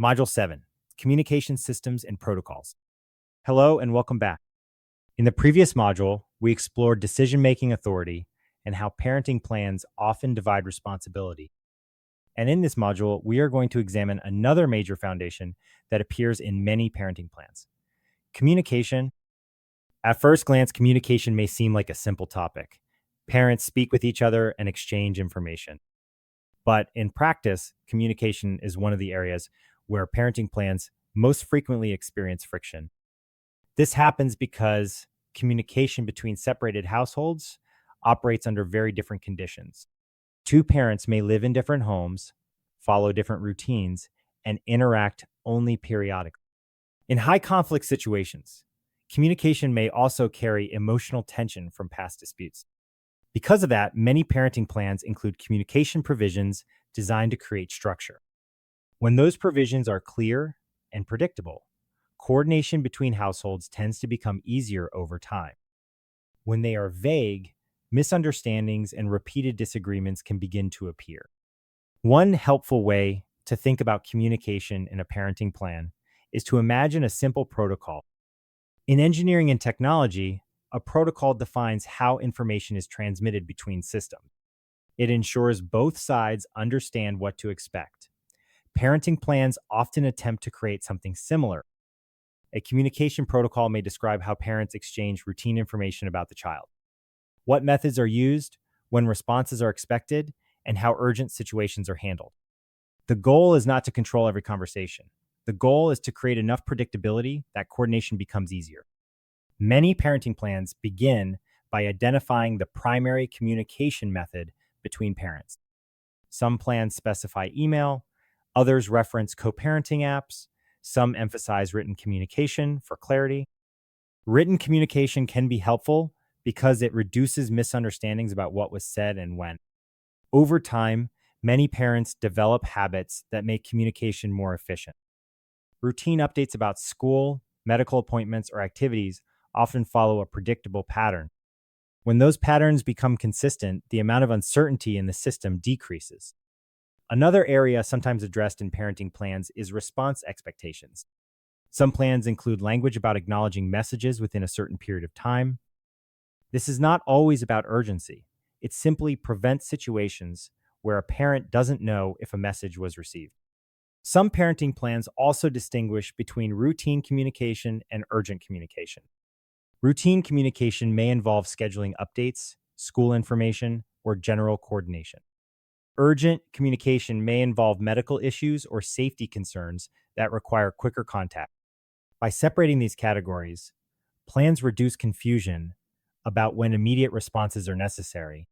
Module 7, Communication Systems and Protocols. Hello and welcome back. In the previous module, we explored decision-making authority and how parenting plans often divide responsibility. And in this module, we are going to examine another major foundation that appears in many parenting plans: communication. At first glance, communication may seem like a simple topic. Parents speak with each other and exchange information. But in practice, communication is one of the areas where parenting plans most frequently experience friction. This happens because communication between separated households operates under very different conditions. Two parents may live in different homes, follow different routines, and interact only periodically. In high conflict situations, communication may also carry emotional tension from past disputes. Because of that, many parenting plans include communication provisions designed to create structure. When those provisions are clear and predictable, coordination between households tends to become easier over time. When they are vague, misunderstandings and repeated disagreements can begin to appear. One helpful way to think about communication in a parenting plan is to imagine a simple protocol. In engineering and technology, a protocol defines how information is transmitted between systems. It ensures both sides understand what to expect. Parenting plans often attempt to create something similar. A communication protocol may describe how parents exchange routine information about the child, what methods are used, when responses are expected, and how urgent situations are handled. The goal is not to control every conversation. The goal is to create enough predictability that coordination becomes easier. Many parenting plans begin by identifying the primary communication method between parents. Some plans specify email, others reference co-parenting apps, some emphasize written communication for clarity. Written communication can be helpful because it reduces misunderstandings about what was said and when. Over time, many parents develop habits that make communication more efficient. Routine updates about school, medical appointments, or activities often follow a predictable pattern. When those patterns become consistent, the amount of uncertainty in the system decreases. Another area sometimes addressed in parenting plans is response expectations. Some plans include language about acknowledging messages within a certain period of time. This is not always about urgency. It simply prevents situations where a parent doesn't know if a message was received. Some parenting plans also distinguish between routine communication and urgent communication. Routine communication may involve scheduling updates, school information, or general coordination. Urgent communication may involve medical issues or safety concerns that require quicker contact. By separating these categories, plans reduce confusion about when immediate responses are necessary.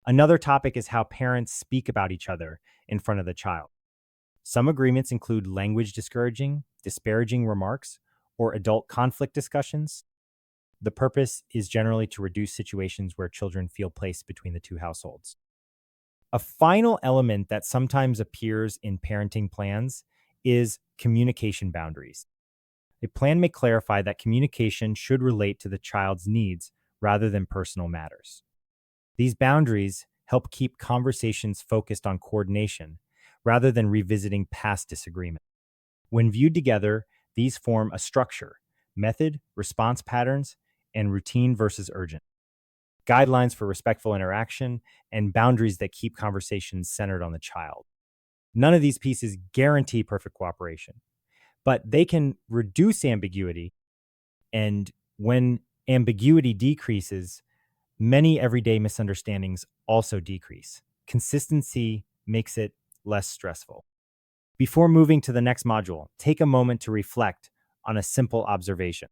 Another topic is how parents speak about each other in front of the child. Some agreements include language disparaging remarks, or adult conflict discussions. The purpose is generally to reduce situations where children feel placed between the two households. A final element that sometimes appears in parenting plans is communication boundaries. A plan may clarify that communication should relate to the child's needs rather than personal matters. These boundaries help keep conversations focused on coordination rather than revisiting past disagreements. When viewed together, these form a structure: method, response patterns, and routine versus urgent. Guidelines for respectful interaction, and boundaries that keep conversations centered on the child. None of these pieces guarantee perfect cooperation, but they can reduce ambiguity. And when ambiguity decreases, many everyday misunderstandings also decrease. Consistency makes it less stressful. Before moving to the next module, take a moment to reflect on a simple observation.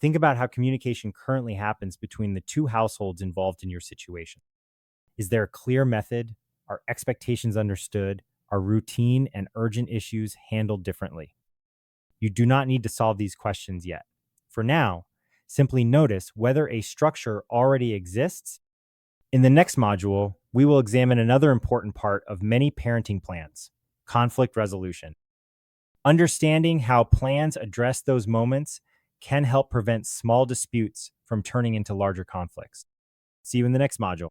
Think about how communication currently happens between the two households involved in your situation. Is there a clear method? Are expectations understood? Are routine and urgent issues handled differently? You do not need to solve these questions yet. For now, simply notice whether a structure already exists. In the next module, we will examine another important part of many parenting plans: conflict resolution. Understanding how plans address those moments can help prevent small disputes from turning into larger conflicts. See you in the next module.